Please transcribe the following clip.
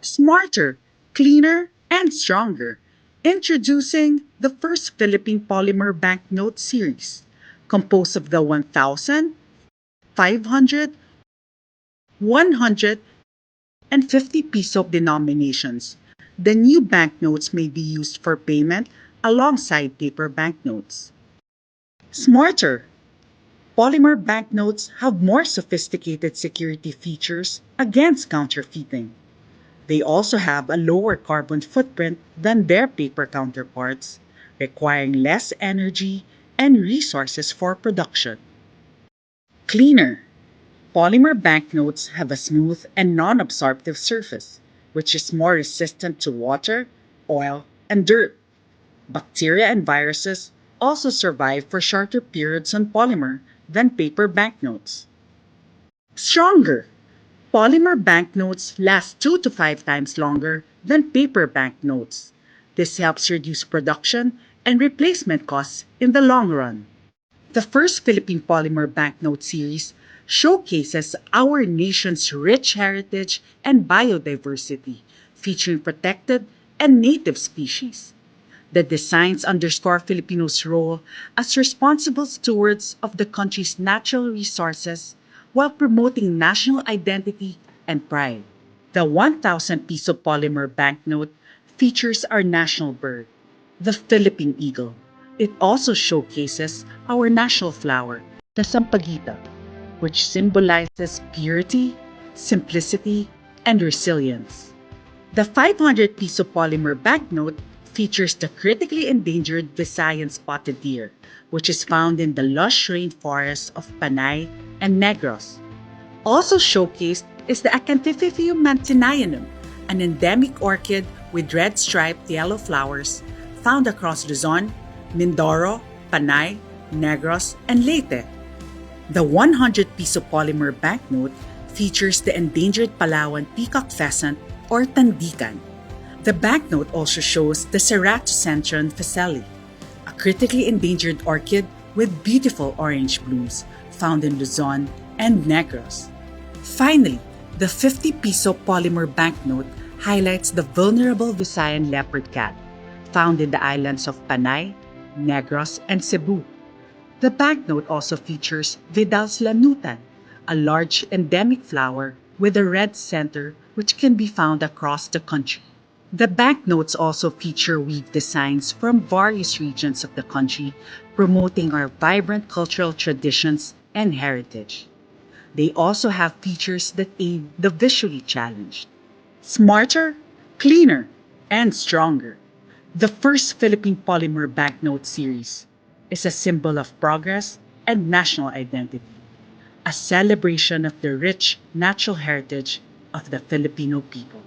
Smarter, cleaner, and stronger. Introducing the first Philippine polymer banknote series, composed of the 1,000, 500, 100, and 50 peso denominations. The new banknotes may be used for payment alongside paper banknotes. Smarter. Polymer banknotes have more sophisticated security features against counterfeiting. They also have a lower carbon footprint than their paper counterparts, requiring less energy and resources for production. Cleaner. Polymer banknotes have a smooth and non absorptive surface, which is more resistant to water, oil, and dirt. Bacteria and viruses also survive for shorter periods on polymer than paper banknotes. Stronger. Polymer banknotes last 2 to 5 times longer than paper banknotes. This helps reduce production and replacement costs in the long run. The first Philippine Polymer Banknote series showcases our nation's rich heritage and biodiversity, featuring protected and native species. The designs underscore Filipinos' role as responsible stewards of the country's natural resources while promoting national identity and pride. The 1,000 piso polymer banknote features our national bird, the Philippine eagle. It also showcases our national flower, the sampaguita, which symbolizes purity, simplicity, and resilience. The 500 piso polymer banknote features the critically endangered Visayan spotted deer, which is found in the lush rainforests of Panay and Negros. Also showcased is the Acanthidium mantinaianum, an endemic orchid with red striped yellow flowers found across Luzon, Mindoro, Panay, Negros, and Leyte. The 100 piso polymer banknote features the endangered Palawan peacock pheasant or tandikan. The banknote also shows the Ceratocentron pheaseli, a critically endangered orchid with beautiful orange blooms found in Luzon and Negros. Finally, the 50 piso polymer banknote highlights the vulnerable Visayan leopard cat found in the islands of Panay, Negros, and Cebu. The banknote also features Vidal's lanutan, a large endemic flower with a red center which can be found across the country. The banknotes also feature weave designs from various regions of the country, promoting our vibrant cultural traditions and heritage. They also have features that aid the visually challenged. Smarter, cleaner, and stronger. The first Philippine Polymer Banknote series is a symbol of progress and national identity, a celebration of the rich natural heritage of the Filipino people.